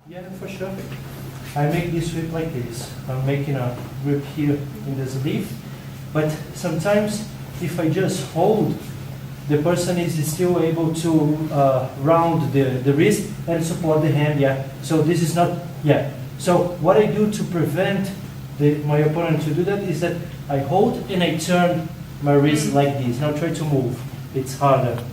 Yeah, for sure. I make this sweep like this. I'm making a grip here in the sleeve, but sometimes if I just hold, the person is still able to round the wrist and support the hand, yeah. So this is not, yeah. So what I do to prevent my opponent to do that is that I hold and I turn my wrist like this. Now try to move, it's harder.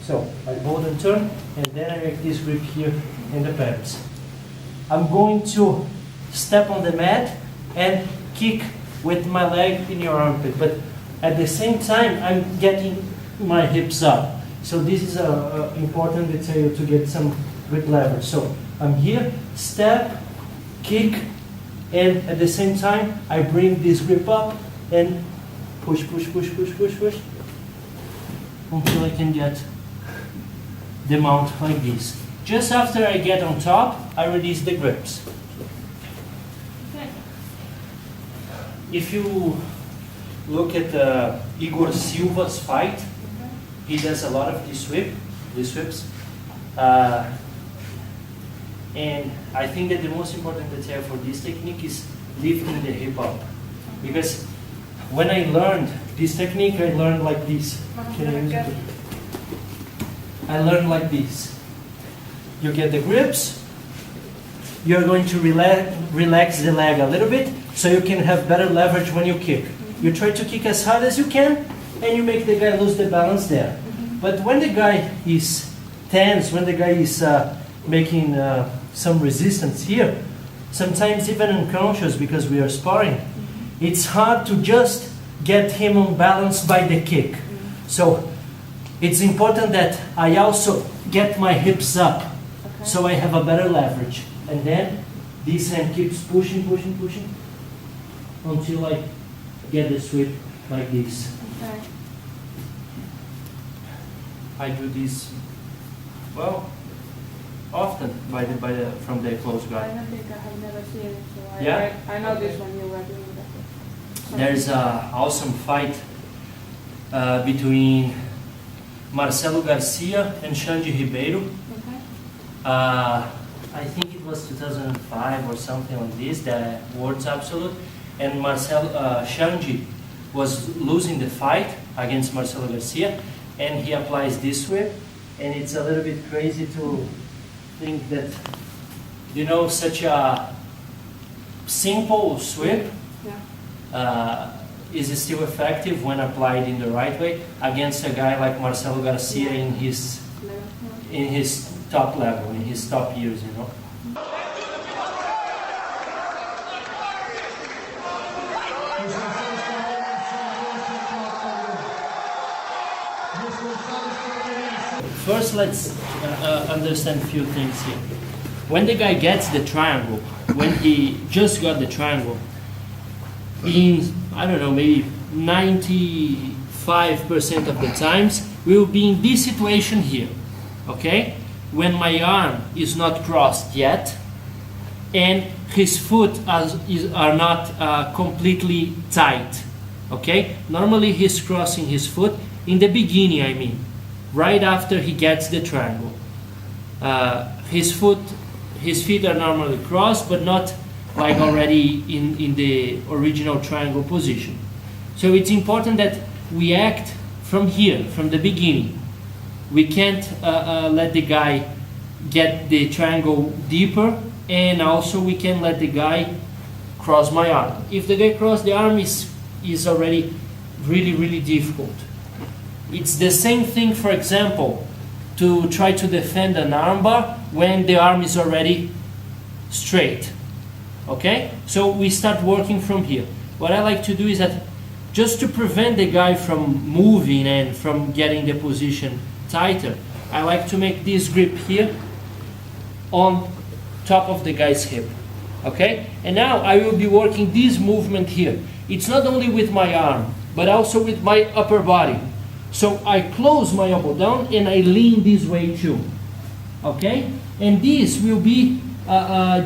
So I hold and turn, and then I make this grip here in the pants. I'm going to step on the mat and kick with my leg in your armpit, but at the same time I'm getting my hips up. So this is a important detail to get some grip leverage. So I'm here, step, kick, and at the same time I bring this grip up and push, push, push, push, push, push, until I can get the mount like this. Just after I get on top, I release the grips. Okay. If you look at Igor Silva's fight, he does a lot of these sweeps. And I think that the most important detail for this technique is lifting the hip up. Because when I learned this technique, I learned like this. Can I use it? I learned like this. You get the grips, you're going to relax the leg a little bit so you can have better leverage when you kick. You try to kick as hard as you can and you make the guy lose the balance there. But when the guy is tense, when the guy is making some resistance here, sometimes even unconscious because we are sparring, it's hard to just get him on balance by the kick. So it's important that I also get my hips up, so I have a better leverage. And then this hand keeps pushing, pushing, pushing until I get the sweep like this. Okay. I do this, well, often from the close I guard. don't think I have never seen it, so Yeah? I know this one you were doing that. There's an awesome fight between Marcelo Garcia and Xande Ribeiro. Okay. I think it was 2005 or something like this, the World's Absolute, and Xande was losing the fight against Marcelo Garcia, and he applies this whip, and it's a little bit crazy to think that, you know, such a simple sweep is still effective when applied in the right way against a guy like Marcelo Garcia in his top level, in his top years, you know. First, let's understand a few things here. When the guy gets the triangle, when he just got the triangle, in, I don't know, maybe 95% of the times, we will be in this situation here, okay? When my arm is not crossed yet, and his foot are not completely tight, okay? Normally he's crossing his foot in the beginning, I mean, right after he gets the triangle. His feet are normally crossed, but not like already in the original triangle position. So it's important that we act from here, from the beginning. We can't let the guy get the triangle deeper, and also we can let the guy cross my arm. If the guy cross the arm is already really, really difficult. It's the same thing, for example, to try to defend an armbar when the arm is already straight. Okay? So we start working from here. What I like to do is that just to prevent the guy from moving and from getting the position tighter, I like to make this grip here on top of the guy's hip. Okay? And now I will be working this movement here. It's not only with my arm, but also with my upper body. So I close my elbow down and I lean this way too. Okay? And this will be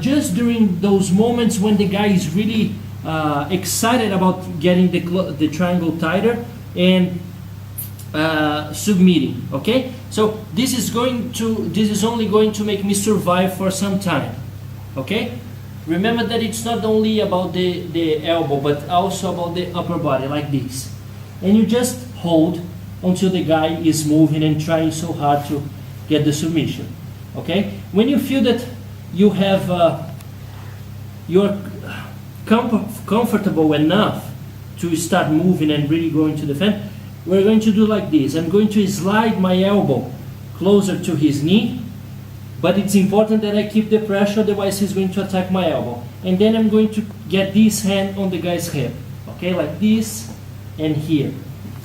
just during those moments when the guy is really excited about getting the triangle tighter, and submitting. Okay, so this is only going to make me survive for some time. Okay, remember that it's not only about the elbow but also about the upper body, like this. And you just hold until the guy is moving and trying so hard to get the submission. Okay, when you feel that you have you're comfortable enough to start moving and really going to defend, we're going to do like this. I'm going to slide my elbow closer to his knee, but it's important that I keep the pressure, otherwise he's going to attack my elbow. And then I'm going to get this hand on the guy's hip, okay, like this and here.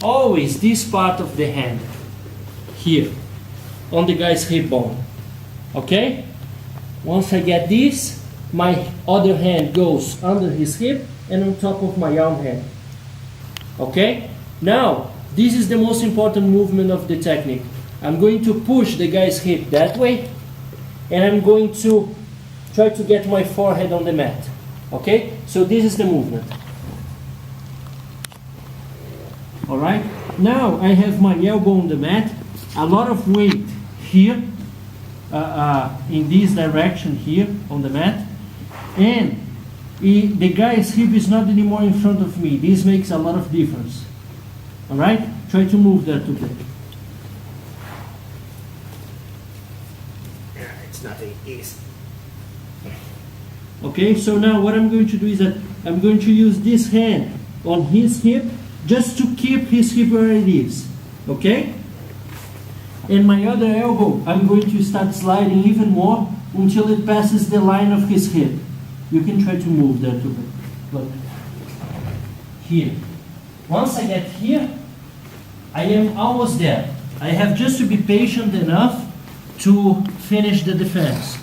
Always this part of the hand here on the guy's hip bone. Okay, once I get this, my other hand goes under his hip and on top of my arm hand. Okay, now this is the most important movement of the technique. I'm going to push the guy's hip that way, and I'm going to try to get my forehead on the mat. Okay, so this is the movement. All right, now I have my elbow on the mat, a lot of weight here, in this direction here on the mat, and the guy's hip is not anymore in front of me. This makes a lot of difference. All right, try to move that a bit. It's not easy. Okay, so now what I'm going to do is that I'm going to use this hand on his hip just to keep his hip where it is. Okay? And my other elbow, I'm going to start sliding even more until it passes the line of his hip. You can try to move that a bit. Look. Here. Once I get here, I am almost there. I have just to be patient enough to finish the defense.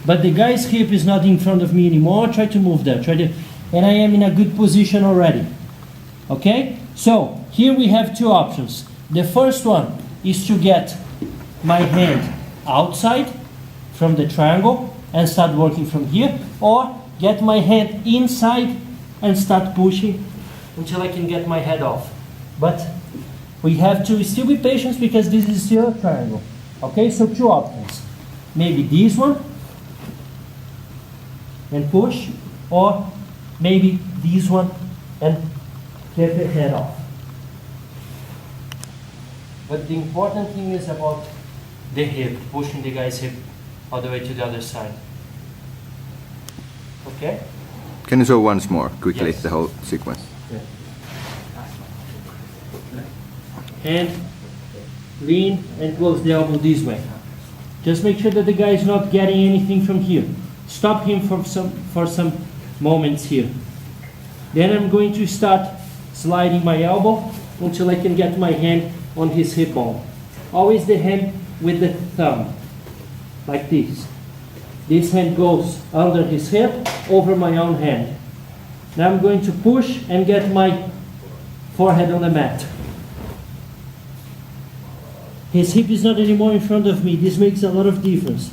But the guy's hip is not in front of me anymore. Try to move that. And I am in a good position already. Okay? So, here we have two options. The first one is to get my hand outside from the triangle and start working from here, or get my hand inside and start pushing until I can get my head off. But we have to still be patient because this is still a triangle. Okay, so two options. Maybe this one and push, or maybe this one and get the head off. But the important thing is about the hip, pushing the guy's hip all the way to the other side. Okay? Can you show once more quickly Yes. the whole sequence? Yeah. Hand, lean, and close the elbow this way. Just make sure that the guy is not getting anything from here. Stop him for some moments here. Then I'm going to start sliding my elbow until I can get my hand on his hip bone. Always the hand with the thumb, like this. This hand goes under his hip, over my own hand. Now I'm going to push and get my forehead on the mat. His hip is not anymore in front of me. This makes a lot of difference.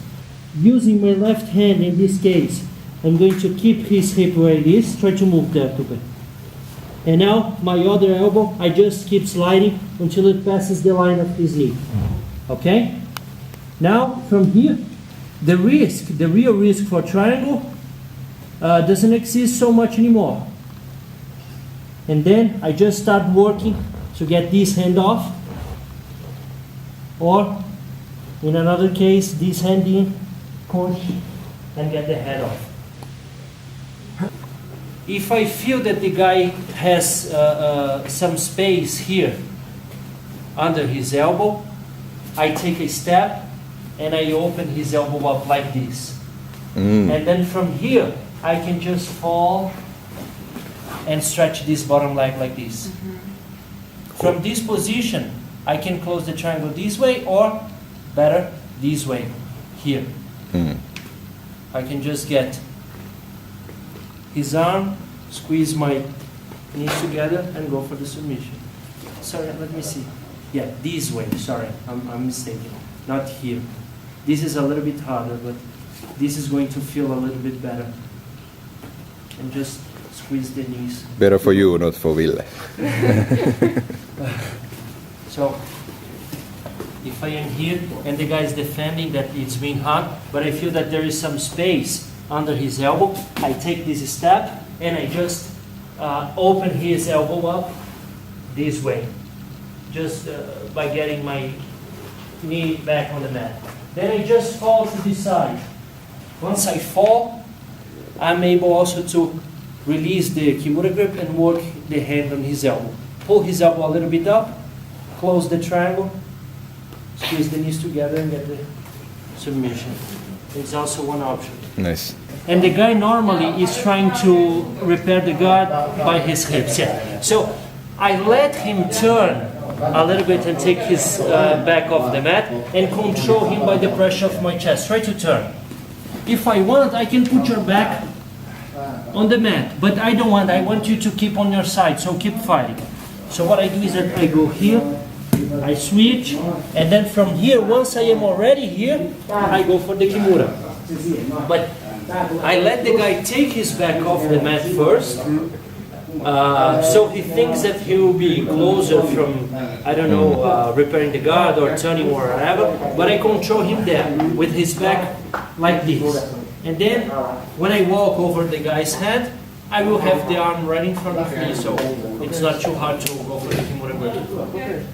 Using my left hand in this case, I'm going to keep his hip where it is. Try to move that a bit. And now my other elbow, I just keep sliding until it passes the line of his knee. Okay? Now from here, the real risk for triangle doesn't exist so much anymore. And then I just start working to get this hand off, or in another case, this hand in, push, and get the head off. If I feel that the guy has some space here under his elbow, I take a step and I open his elbow up like this. And then from here, I can just fall and stretch this bottom leg like this. From this position, I can close the triangle this way, or better, this way, here. I can just get his arm, squeeze my knees together, and go for the submission. Sorry, let me see. Yeah, this way, sorry, I'm mistaken. Not here. This is a little bit harder, but this is going to feel a little bit better. And just squeeze the knees. Better for you, not for Ville. So If I am here and the guy is defending that it's being hard, but I feel that there is some space under his elbow, I take this step and I just open his elbow up this way, just by getting my knee back on the mat. Then I just fall to the side. Once I fall, I'm able also to release the Kimura grip and work the hand on his elbow. Pull his elbow a little bit up, close the triangle, squeeze the knees together and get the submission. It's also one option. Nice. And the guy normally is trying to repair the guard by his hips. Yeah. So I let him turn a little bit and take his back off the mat and control him by the pressure of my chest. Try to turn. If I want, I can put your back on the mat, but I don't want. I want you to keep on your side, so keep fighting. So what I do is that I go here, I switch, and then from here, once I am already here, I go for the Kimura. But I let the guy take his back off the mat first, so he thinks that he will be closer from, I don't know, repairing the guard or turning or whatever, but I control him there with his back like this. And then when I walk over the guy's head, I will have the arm right in front of me, so it's not too hard to go for the Kimura grip.